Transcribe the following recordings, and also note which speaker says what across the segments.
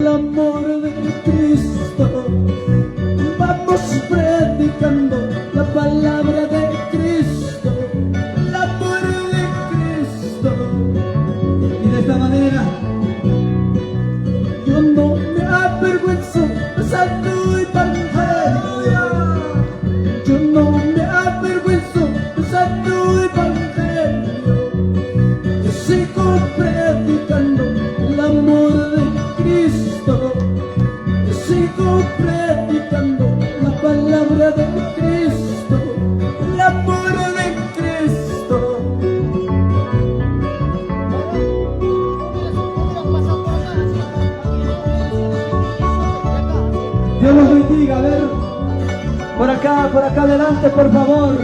Speaker 1: El amor de Cristo, vamos predicando la palabra de Cristo, el amor de Cristo. Y de esta manera yo no me avergüenzo de Santo Evangelio, yo no me avergüenzo de Santo Evangelio. Yo sigo predicando el amor de Cristo, yo sigo predicando la palabra de Cristo, el amor de Cristo. Dios los bendiga. A ver, por acá adelante, por favor,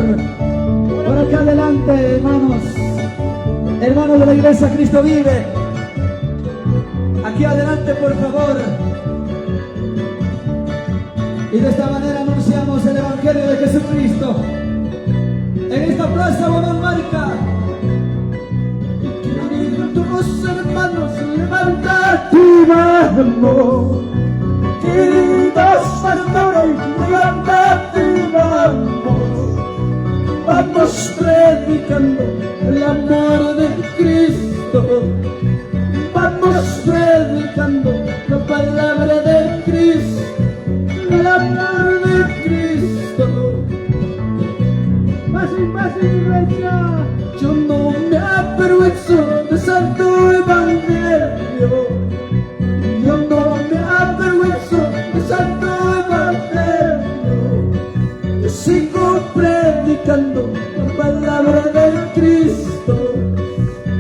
Speaker 1: por acá adelante, hermanos de la iglesia Cristo vive. Aquí adelante, por favor. Y de esta manera anunciamos el Evangelio de Jesucristo en esta plaza Bonammarca. Quiero todos, hermanos, levanta tu mano. Queridos pastores, levanta tu mano. Vamos predicando el amor de Cristo. Vamos predicando la palabra de Cristo, el amor de Cristo. Más iglesia. Yo no me avergüenzo de Santo Evangelio, yo no me avergüenzo de Santo Evangelio. Yo sigo predicando la palabra de Cristo,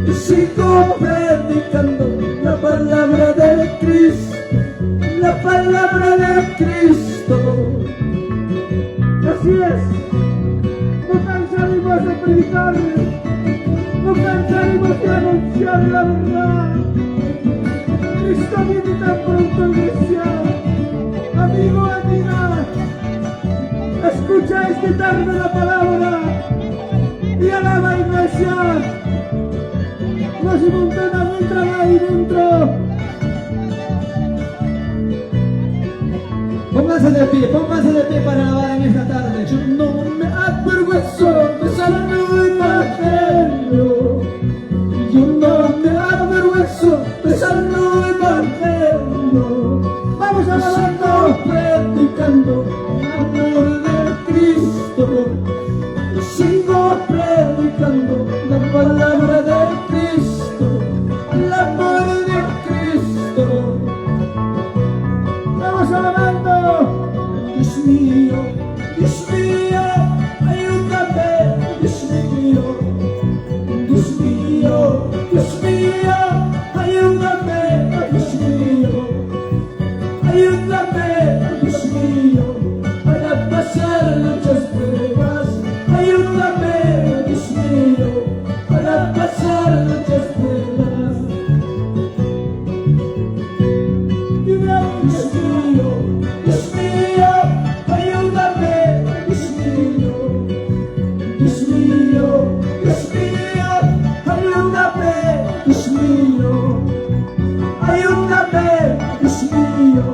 Speaker 1: yo sigo predicando la palabra de Cristo, la palabra de Cristo. Así es, no cansaremos de predicar, no cansaremos de anunciar la verdad. Cristo viene tan pronto, iglesia. Amigo, amiga, escucha esta tarde la palabra y alaba, iglesia. Quasi montana entra ahí dentro. Pónganse de pie para alabar en esta tarde. Yo no me avergüenzo de Santo Evangelio, yo no me avergüenzo de Santo Evangelio. Vamos alabando, predicando el amor de Cristo. Yo sigo predicando la palabra de Cristo, el amor de Cristo. Vamos alabando. Dios mío, ayúdame. Dios mío, ayúdame. Dios mío, ayúdame. Dios mío, para pasar muchas pruebas. Ayúdame, Dios mío, para pasar muchas pruebas. Dios mío, ayúdame. Dios mío, ayúdame. Dios mío, ayúdame. Dios mío,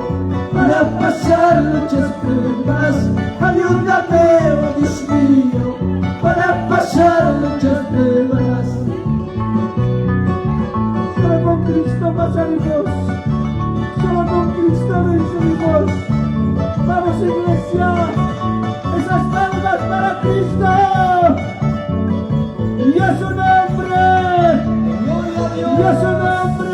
Speaker 1: para pasar muchas pruebas. Ayúdame, oh Dios mío, para pasar muchas pruebas. Solo con Cristo pasaremos, solo con Cristo venceremos. Vamos, iglesia, esas palmas para Cristo. Y a su nombre, y a su nombre.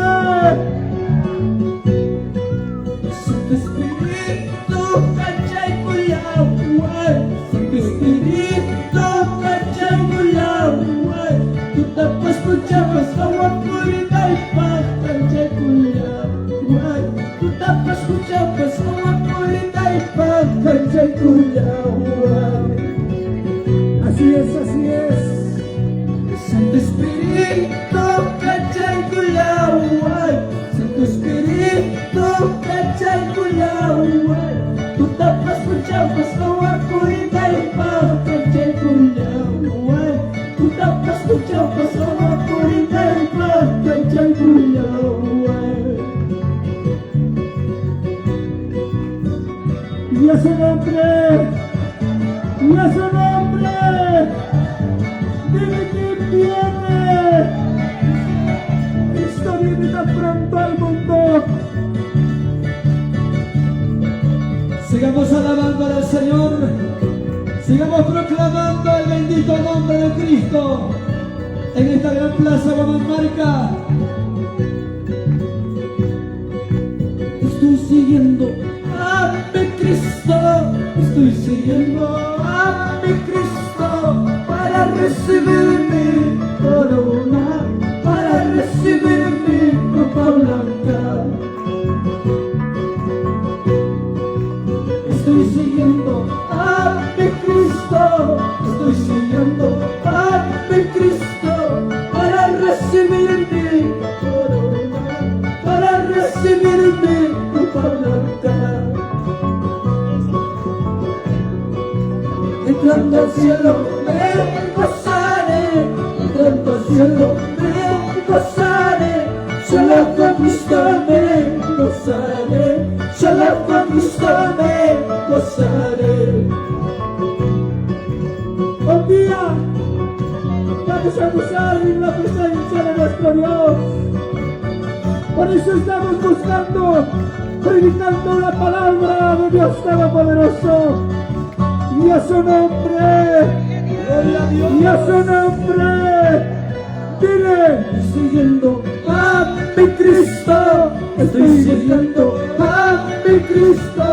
Speaker 1: Santo Espíritu, cachai culiao, Santo Espíritu, cachai culiao, tú tapas escuchabas agua purita y paz, cachai culiao, tú tapas escuchabas agua purita y paz, cachai culiao. Así es. Santo Espíritu, cachai culiao, Santo Espíritu, cachai culiao, tú tapas escuchabas agua purita y paz, cachai culiao, tú tapas escuchabas agua purita y paz, cachai culiao. y a su nombre, y a su nombre, dime quién viene. Cristo viene tan pronto al mundo. Sigamos alabando al Señor, sigamos proclamando el bendito nombre de Cristo en esta gran plaza Guamanmarca. Estoy siguiendo a mi Cristo, estoy siguiendo a mi Cristo para recibir mi corona, para recibir mi ropa blanca. Estoy siguiendo a mi Cristo, estoy siguiendo a mi Cristo para recibir mi corona, para recibir mi ropa blanca. Entrando al cielo me gozaré, entrando al cielo me gozaré, solo con Cristo me gozaré, solo con Cristo me gozaré. Un día vamos a gozar en la presencia de nuestro Dios. Por eso estamos buscando, predicando la palabra de Dios Todopoderoso. Y a su nombre, gloria a Dios, y a su nombre, dile, siguiendo a mi Cristo, estoy siguiendo a mi Cristo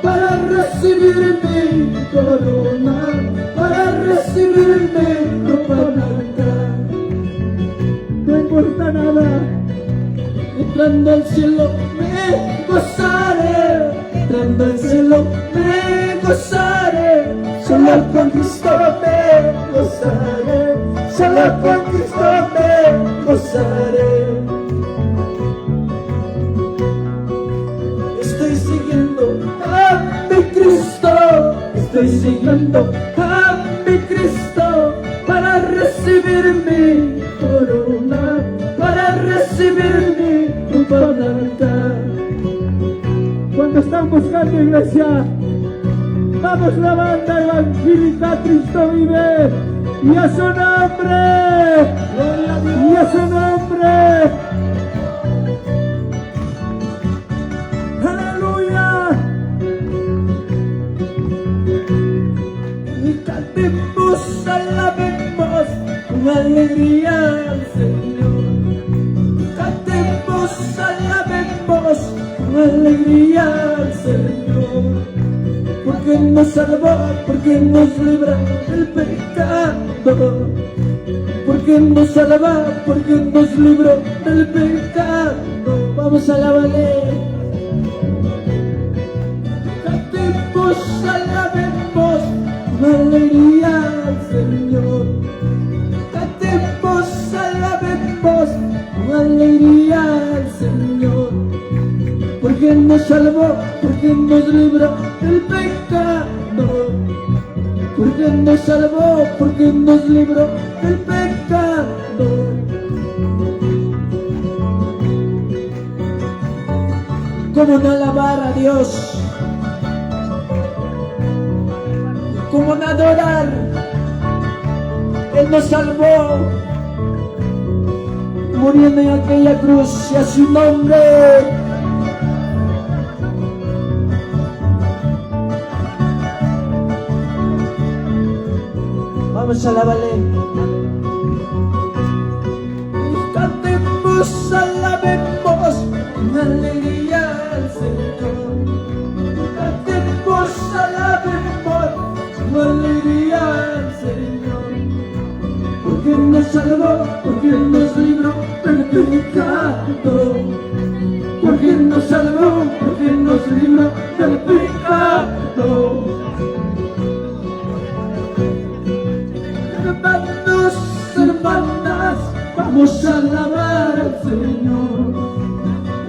Speaker 1: para recibir mi corona, para recibir mi ropa blanca. No importa nada, entrando al cielo me gozaré, entrando al cielo me gozaré, solo con Cristo me gozaré, solo con Cristo me gozaré. Estoy siguiendo a mi Cristo, estoy siguiendo a mi Cristo para recibir mi corona, para recibir mi ropa blanca. Cuando están buscando iglesia, vamos la banda evangélica Cristo vive, y a su nombre, gloria a Dios, y a su nombre, aleluya. Y cantemos, alabemos con alegría al Señor. Cantemos, alabemos con alegría al Señor. Porque nos salvó, porque nos libra del pecado, porque nos salva, porque nos libró del pecado. Vamos a alabarle. Cantemos, alabemos con alegría al Señor. Cantemos, alabemos con alegría al Señor. Porque nos salvó, porque nos libró del pecado, porque nos salvó, porque nos libró del pecado. ¿Cómo no alabar a Dios? ¿Cómo no adorar? Él nos salvó, muriendo en aquella cruz, y a su nombre. Vamos a alabarle. Cantemos, alabemos con alegría al Señor. Cantemos, alabemos con alegría al Señor. Porque nos salvó, porque nos libró del pecado. Porque nos salvó, porque nos libró del pecado. Hermanos, hermanas, vamos a alabar al Señor.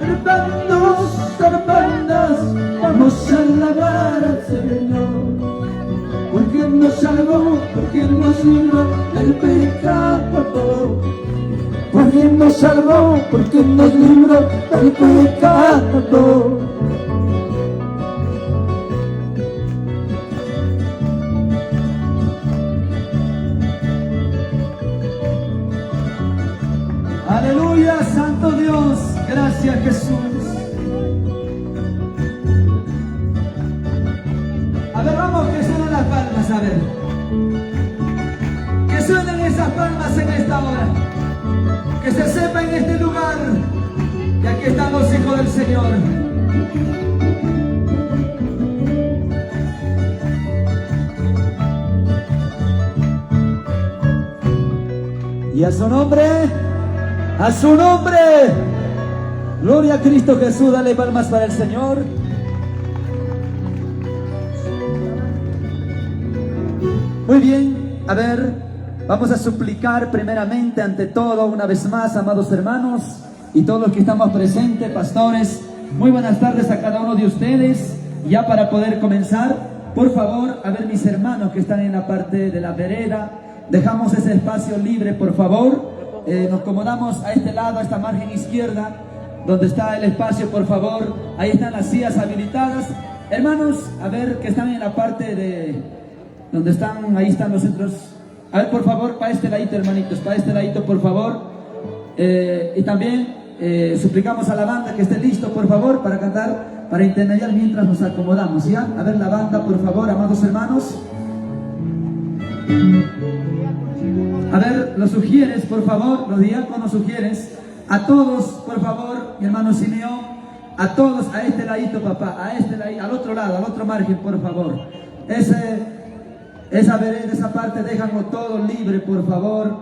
Speaker 1: Hermanos, hermanas, vamos a alabar al Señor. Porque nos salvó, porque nos libró del pecado. Porque nos salvó, porque nos libró del pecado. más en esta hora. Que se sepa en este lugar que aquí están los hijos del Señor. Y a su nombre, gloria a Cristo Jesús. Dale palmas para el Señor. Muy bien, a ver, vamos a suplicar primeramente ante todo, una vez más, amados hermanos, y todos los que estamos presentes, pastores, muy buenas tardes a cada uno de ustedes. Ya para poder comenzar, por favor, a ver mis hermanos que están en la parte de la vereda, dejamos ese espacio libre, por favor. Nos acomodamos a este lado, a esta margen izquierda, donde está el espacio, por favor. Ahí están las sillas habilitadas. Hermanos, a ver, que están en la parte de... donde están, ahí están los centros. A ver, por favor, para este ladito, hermanitos, para este ladito, por favor. Y también suplicamos a la banda que esté listo, por favor, para cantar, para intermediar mientras nos acomodamos, ¿ya? A ver, la banda, por favor, amados hermanos. A ver, los sugieres, por favor, los diáconos sugieres. A todos, por favor, mi hermano Simeón, a todos, a este ladito, papá, a este ladito, al otro lado, al otro margen, por favor. Esa vereda, esa parte, déjanlo todo libre, por favor.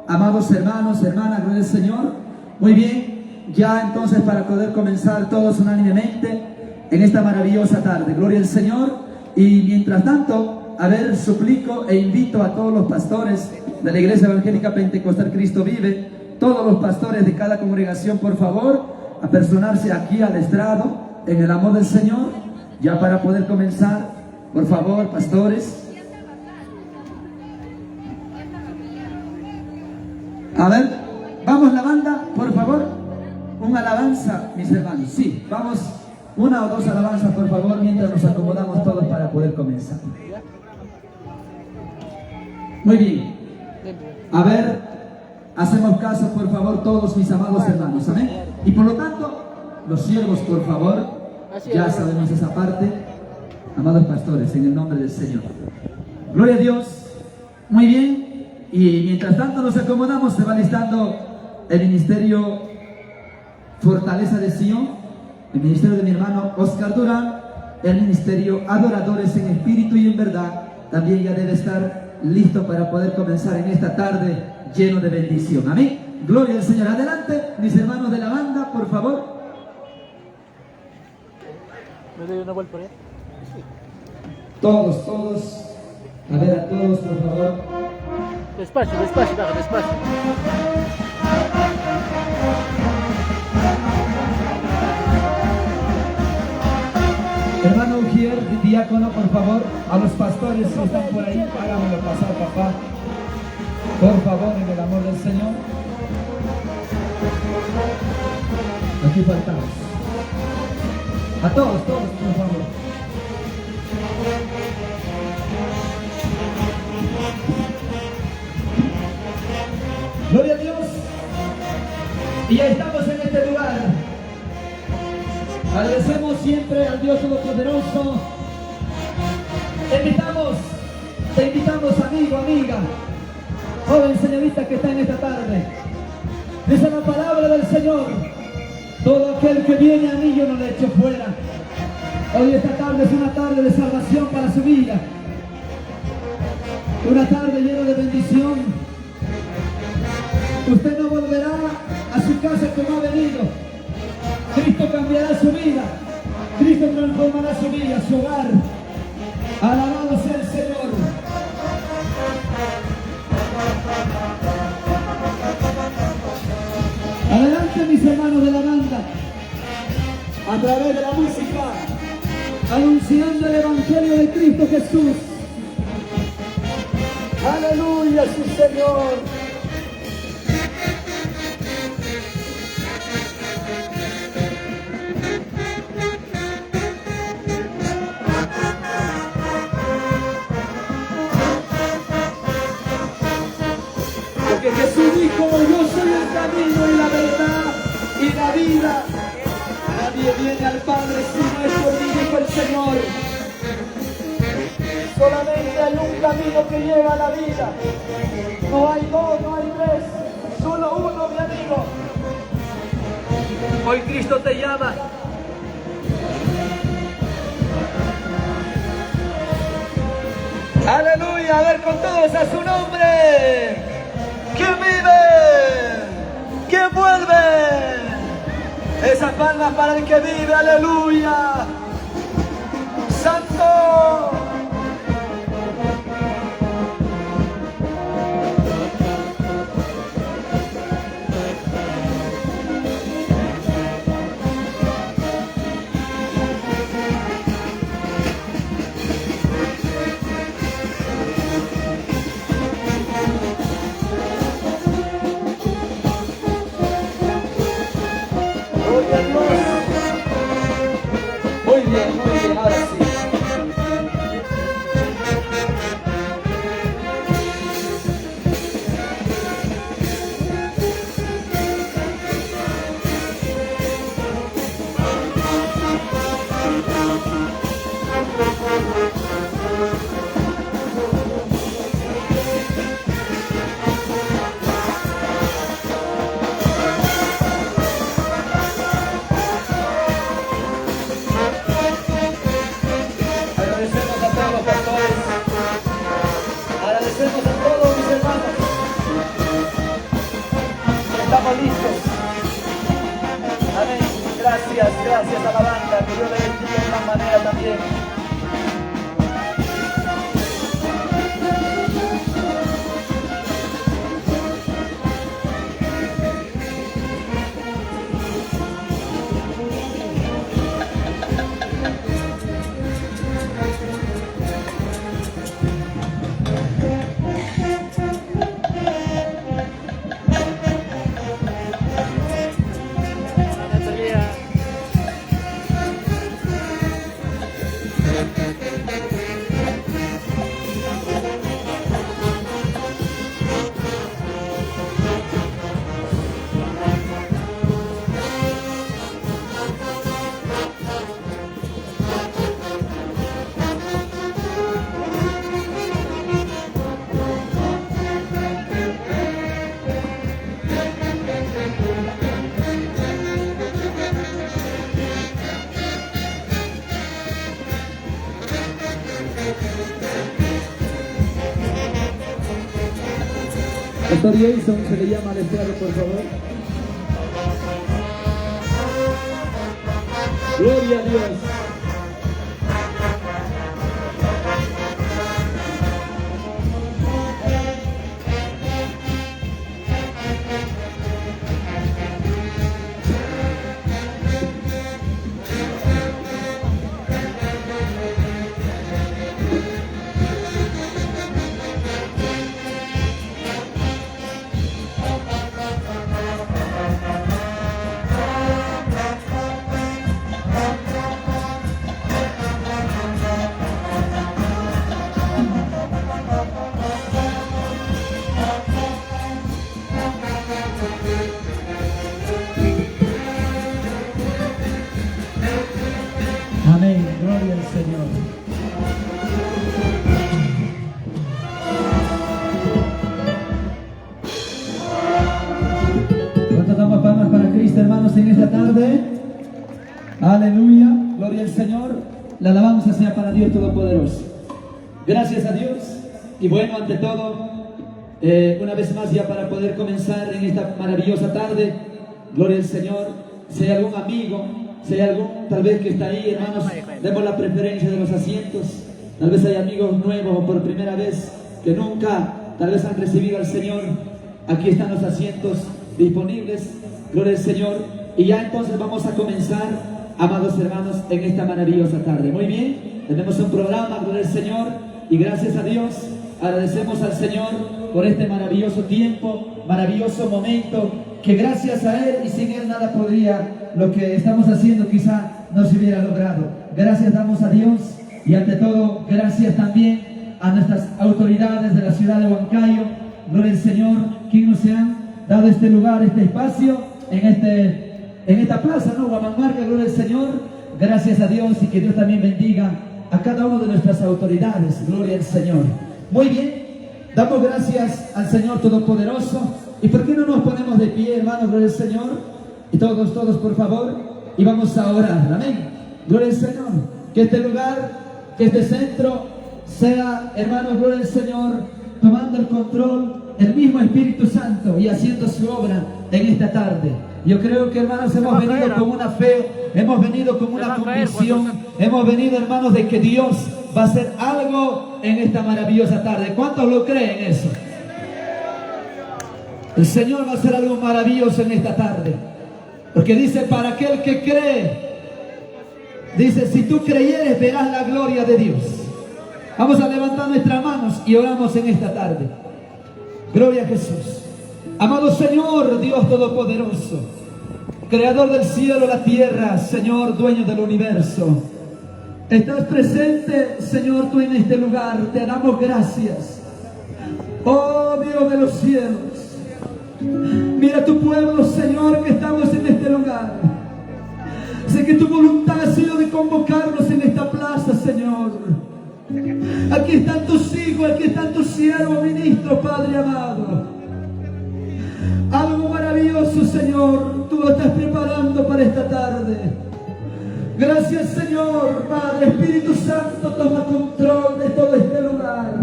Speaker 1: Amados hermanos, hermanas, gloria al Señor. Muy bien, ya entonces para poder comenzar todos unánimemente en esta maravillosa tarde. Gloria al Señor. Y mientras tanto, a ver, suplico e invito a todos los pastores de la Iglesia Evangélica Pentecostal Cristo Vive, todos los pastores de cada congregación, por favor, a personarse aquí al estrado en el amor del Señor, ya para poder comenzar, por favor, pastores. A ver, vamos la banda, por favor, una alabanza, mis hermanos, sí, vamos, una o dos alabanzas, por favor, mientras nos acomodamos todos para poder comenzar. Muy bien, a ver, hacemos caso, por favor, todos mis amados hermanos, amén. Y por lo tanto, los siervos, por favor, ya sabemos esa parte, amados pastores, en el nombre del Señor. Gloria a Dios. Muy bien. Y mientras tanto nos acomodamos, se va listando el ministerio Fortaleza de Sion, el ministerio de mi hermano Oscar Durán, el ministerio Adoradores en Espíritu y en Verdad, también ya debe estar listo para poder comenzar en esta tarde lleno de bendición. Amén. Gloria al Señor. Adelante, mis hermanos de la banda, por favor.
Speaker 2: ¿Me doy una vuelta por allá?
Speaker 1: Todos. A ver, a todos, por favor.
Speaker 2: Despacio, baja, despacio.
Speaker 1: Hermano Ujier, diácono, por favor, a los pastores que están por ahí, háganmelo pasar, papá. Por favor, en el amor del Señor. Aquí faltamos. A todos, por favor. Gloria a Dios. Y ya estamos en este lugar. Agradecemos siempre al Dios Todopoderoso. Te invitamos, amigo, amiga, joven señorita que está en esta tarde. Dice la palabra del Señor: todo aquel que viene a mí yo no le echo fuera. Hoy esta tarde es una tarde de salvación para su vida. Una tarde llena de bendición. Usted no volverá a su casa como ha venido. Cristo cambiará su vida. Cristo transformará su vida, su hogar. Alabado sea el Señor. Adelante, mis hermanos de la banda, a través de la música, anunciando el Evangelio de Cristo Jesús. Aleluya, sí, Señor. Porque Jesús dijo: yo soy el camino y la verdad y la vida. Nadie viene al Padre si no es por mí, dijo el Señor. Solamente hay un camino que lleva a la vida. No hay dos, no hay tres, solo uno, mi amigo. Hoy Cristo te llama. Aleluya, a ver con todos a su nombre. ¿Quién vive? ¿Quién vuelve? Esas palmas para el que vive, aleluya. Santo. Gloria a Dios. Muy bien, ahora sí. Agradecemos a todos los pastores, agradecemos a todos mis hermanos. Estamos listos. Amén. Gracias a la banda, que Dios le bendiga de una manera también.
Speaker 2: Natalia.
Speaker 1: Pastor Jason, se le llama al estrado, por favor. Gloria a Dios. Amén, gloria al Señor. ¿Cuántas damos palmas para Cristo, hermanos, en esta tarde? Aleluya, gloria al Señor. La alabanza sea para Dios Todopoderoso. Gracias a Dios. Y bueno, ante todo, una vez más ya para poder comenzar en esta maravillosa tarde, gloria al Señor. Si hay algún amigo, si hay algún tal vez que está ahí, hermanos, demos la preferencia de los asientos. Tal vez hay amigos nuevos o por primera vez que nunca tal vez han recibido al Señor. Aquí están los asientos disponibles, gloria al Señor. Y ya entonces vamos a comenzar, amados hermanos, en esta maravillosa tarde. Muy bien, tenemos un programa, gloria al Señor, y gracias a Dios agradecemos al Señor por este maravilloso tiempo, maravilloso momento, que gracias a Él y sin Él nada podría, lo que estamos haciendo quizá no se hubiera logrado. Gracias damos a Dios y ante todo gracias también a nuestras autoridades de la ciudad de Huancayo, gloria al Señor, quienes nos han dado este lugar, este espacio, en esta plaza, ¿no? Huamanmarca, gloria al Señor. Gracias a Dios y que Dios también bendiga a cada una de nuestras autoridades. Gloria al Señor. Muy bien, damos gracias al Señor Todopoderoso. ¿Y por qué no nos ponemos de pie, hermanos? Gloria al Señor. Y todos, por favor. Y vamos a orar. Amén. Gloria al Señor. Que este lugar, que este centro sea, hermanos, gloria al Señor, tomando el control el mismo Espíritu Santo y haciendo su obra en esta tarde. Yo creo que, hermanos, hemos venido con una fe, hemos venido con una convicción, hemos venido, hermanos, de que Dios va a hacer algo en esta maravillosa tarde. ¿Cuántos lo creen eso? El Señor va a hacer algo maravilloso en esta tarde, porque dice, para aquel que cree, dice, si tú creyeres verás la gloria de Dios. Vamos a levantar nuestras manos y oramos en esta tarde. Gloria a Jesús. Amado Señor, Dios Todopoderoso, Creador del cielo y la tierra, Señor, dueño del universo, estás presente, Señor, tú en este lugar. Te damos gracias, oh Dios de los cielos. Mira tu pueblo, Señor, que estamos en este lugar. Sé que tu voluntad ha sido de convocarnos en esta plaza, Señor. Aquí están tus hijos, aquí están tus siervos, ministros, Padre amado. Algo maravilloso, Señor, tú lo estás preparando para esta tarde. Gracias, Señor, Padre. Espíritu Santo, toma control de todo este lugar.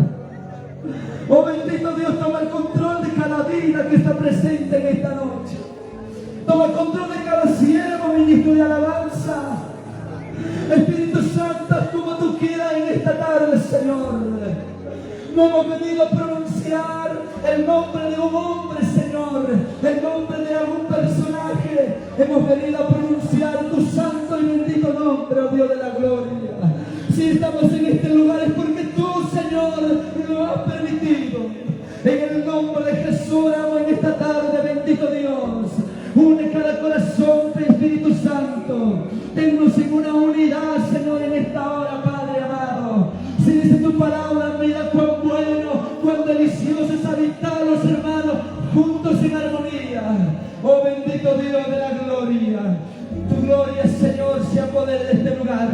Speaker 1: Oh bendito Dios, toma el control de cada vida que está presente en esta noche. Toma el control de cada siervo, ministro de alabanza. Espíritu Santo, como tú quieras en esta tarde, Señor. No hemos venido a pronunciar el nombre de un hombre, Señor, el nombre de algún personaje. Hemos venido a pronunciar tu santo y bendito nombre, oh Dios de la gloria. Si estamos en este lugar es porque tú, Señor, lo has permitido. En el nombre de Jesús oramos en esta tarde, bendito Dios. Une cada corazón, Espíritu Santo. Tennos en una unidad, Señor, en esta hora, Padre amado. Si dice tu palabra, mira cuán bueno, cuán delicioso es habitar los hermanos juntos en armonía. Oh bendito Dios de la gloria. Tu gloria, Señor, se apodere de este lugar.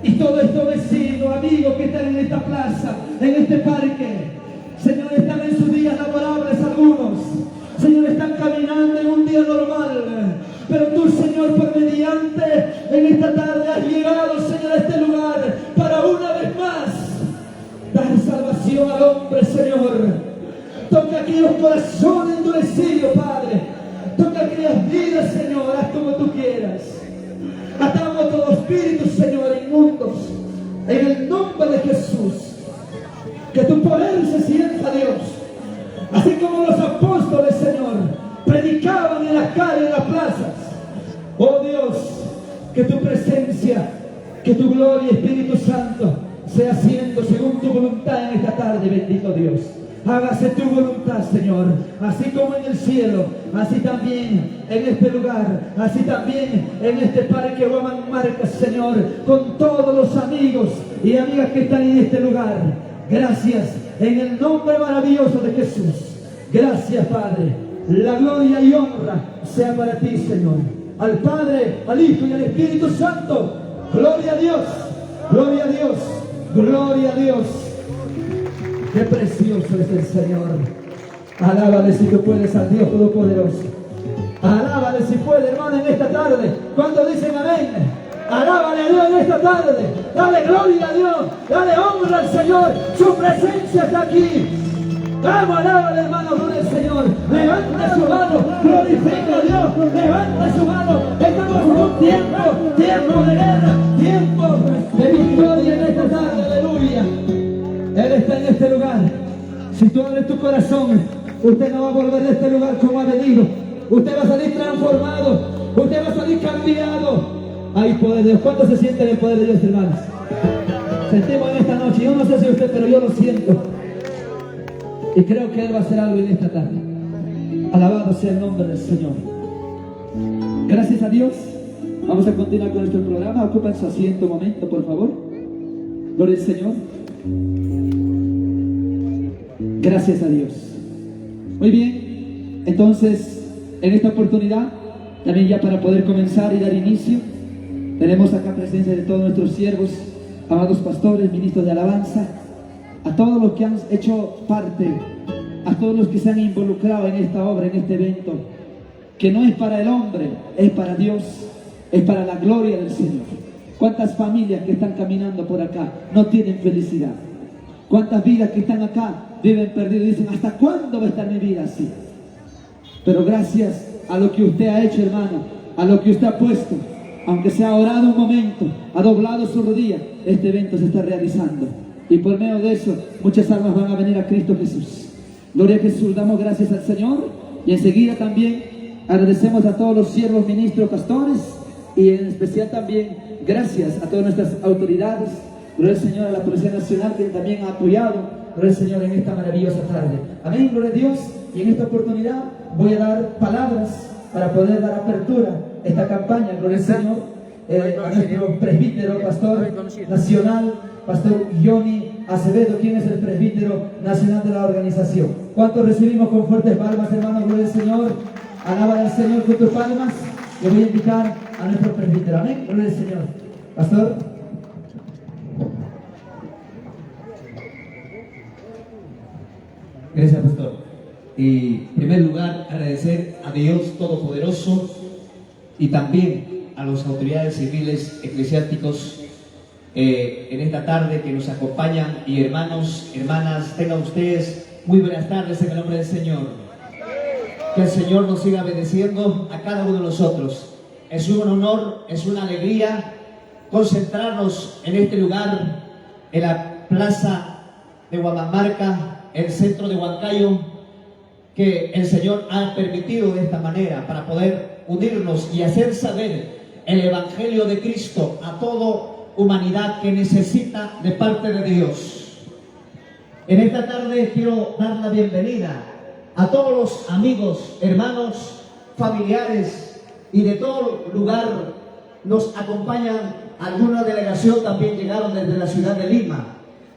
Speaker 1: Y todos estos vecinos, amigos que están en esta plaza, en este parque, Señor, están en sus días laborables algunos. Señor, están caminando en un día normal, pero tú, Señor, por mediante, en esta tarde has llegado, Señor, a este lugar para una vez más dar salvación al hombre, Señor. Toca aquellos corazones endurecidos, Padre. Toca aquellas vidas, Señor, haz como tú quieras. Atamos todo espíritu, Señor, inmundos, en el nombre de Jesús. Que tu poder se sienta, Dios. Así como los apóstoles, Señor, predicaban en las calles, en las plazas. Oh Dios, que tu presencia, que tu gloria, Espíritu Santo, sea haciendo según tu voluntad en esta tarde, bendito Dios. Hágase tu voluntad, Señor, así como en el cielo, así también en este lugar, así también en este parque Guamán Marcas, Señor, con todos los amigos y amigas que están en este lugar. Gracias, en el nombre maravilloso de Jesús. Gracias, Padre. La gloria y honra sea para ti, Señor. Al Padre, al Hijo y al Espíritu Santo. Gloria a Dios, gloria a Dios, gloria a Dios. Qué precioso es el Señor. Alábale si tú puedes al Dios Todopoderoso. Alábale si puede, hermano, en esta tarde. ¿Cuántos dicen amén? Alábale a Dios en esta tarde. Dale gloria a Dios. Dale honra al Señor. Su presencia está aquí. Vamos, alábale, hermano, gloria al Señor. Levante su mano, glorifica a Dios. Levante su mano. Estamos en un tiempo de guerra, tiempo de victoria en esta tarde. Aleluya. Él está en este lugar. Si tú abres tu corazón, usted no va a volver de este lugar como ha venido. Usted va a salir transformado. Usted va a salir cambiado. Hay poder de Dios. ¿Cuánto se siente el poder de Dios, hermanos? Sentimos en esta noche. Yo no sé si usted, pero yo lo siento. Y creo que Él va a hacer algo en esta tarde. Alabado sea el nombre del Señor. Gracias a Dios. Vamos a continuar con nuestro programa. Ocupen su asiento un momento, por favor. Gloria al Señor. Gracias a Dios. Muy bien. Entonces, en esta oportunidad, también ya para poder comenzar y dar inicio, tenemos acá presencia de todos nuestros siervos amados pastores, ministros de alabanza, a todos los que han hecho parte, a todos los que se han involucrado en esta obra, en este evento, que no es para el hombre, es para Dios, es para la gloria del Señor. ¿Cuántas familias que están caminando por acá no tienen felicidad? ¿Cuántas vidas que están acá viven perdidas y dicen, ¿hasta cuándo va a estar mi vida así? Pero gracias a lo que usted ha hecho, hermano, a lo que usted ha puesto, aunque se ha orado un momento, ha doblado su rodilla, este evento se está realizando. Y por medio de eso, muchas almas van a venir a Cristo Jesús. Gloria a Jesús, damos gracias al Señor. Y enseguida también agradecemos a todos los siervos, ministros, pastores, y en especial también gracias a todas nuestras autoridades. Gloria al Señor, a la Policía Nacional, que también ha apoyado, gloria al Señor, en esta maravillosa tarde. Amén, gloria a Dios. Y en esta oportunidad voy a dar palabras para poder dar apertura a esta campaña, gloria al Señor, a nuestro presbítero, pastor nacional, pastor Johnny Acevedo, quien es el presbítero nacional de la organización. ¿Cuántos recibimos con fuertes palmas, hermanos? Gloria al Señor. Alaba al Señor con tus palmas. Le voy a invitar a nuestro presbítero. Amén. Gloria al Señor. Pastor.
Speaker 3: Gracias, pastor. Y en primer lugar, agradecer a Dios Todopoderoso y también a las autoridades civiles eclesiásticos en esta tarde que nos acompañan. Y hermanos, hermanas, tengan ustedes muy buenas tardes en el nombre del Señor. Que el Señor nos siga bendeciendo a cada uno de nosotros. Es un honor, es una alegría concentrarnos en este lugar, en la plaza de Huamamarca, el centro de Huancayo, que el Señor ha permitido de esta manera para poder unirnos y hacer saber el Evangelio de Cristo a toda humanidad que necesita de parte de Dios. En esta tarde quiero dar la bienvenida a todos los amigos, hermanos, familiares y de todo lugar. Nos acompañan alguna delegación, también llegaron desde la ciudad de Lima,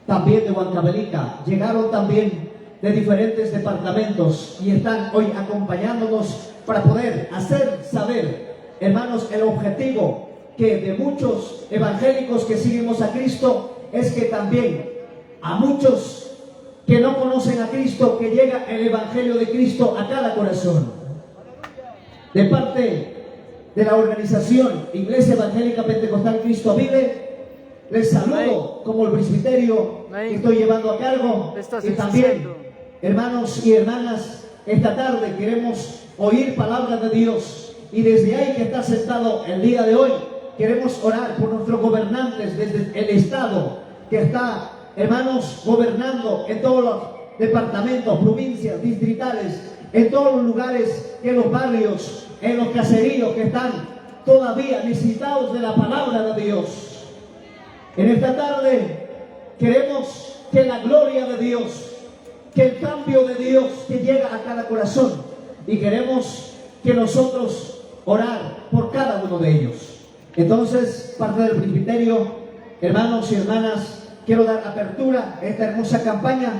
Speaker 3: también de Huancavelica, llegaron también de diferentes departamentos y están hoy acompañándonos para poder hacer saber, hermanos, el objetivo que de muchos evangélicos que seguimos a Cristo es que también a muchos que no conocen a Cristo, que llega el Evangelio de Cristo a cada corazón. De parte de la organización Iglesia Evangélica Pentecostal Cristo Vive, les saludo como el presbiterio que estoy llevando a cargo. Y también, hermanos y hermanas, esta tarde queremos oír palabra de Dios. Y desde ahí que está sentado el día de hoy, queremos orar por nuestros gobernantes desde el Estado, que está, hermanos, gobernando en todos los departamentos, provincias, distritales, en todos los lugares, en los barrios, en los caseríos que están todavía necesitados de la palabra de Dios. En esta tarde queremos que la gloria de Dios, que el cambio de Dios que llega a cada corazón, y queremos que nosotros orar por cada uno de ellos. Entonces, parte del presbiterio, hermanos y hermanas, quiero dar apertura a esta hermosa campaña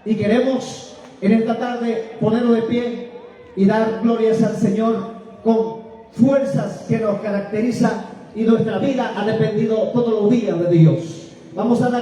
Speaker 3: y queremos en esta tarde ponerlo de pie y dar glorias al Señor con fuerzas que nos caracterizan, y nuestra vida ha dependido todos los días de Dios. Vamos a dar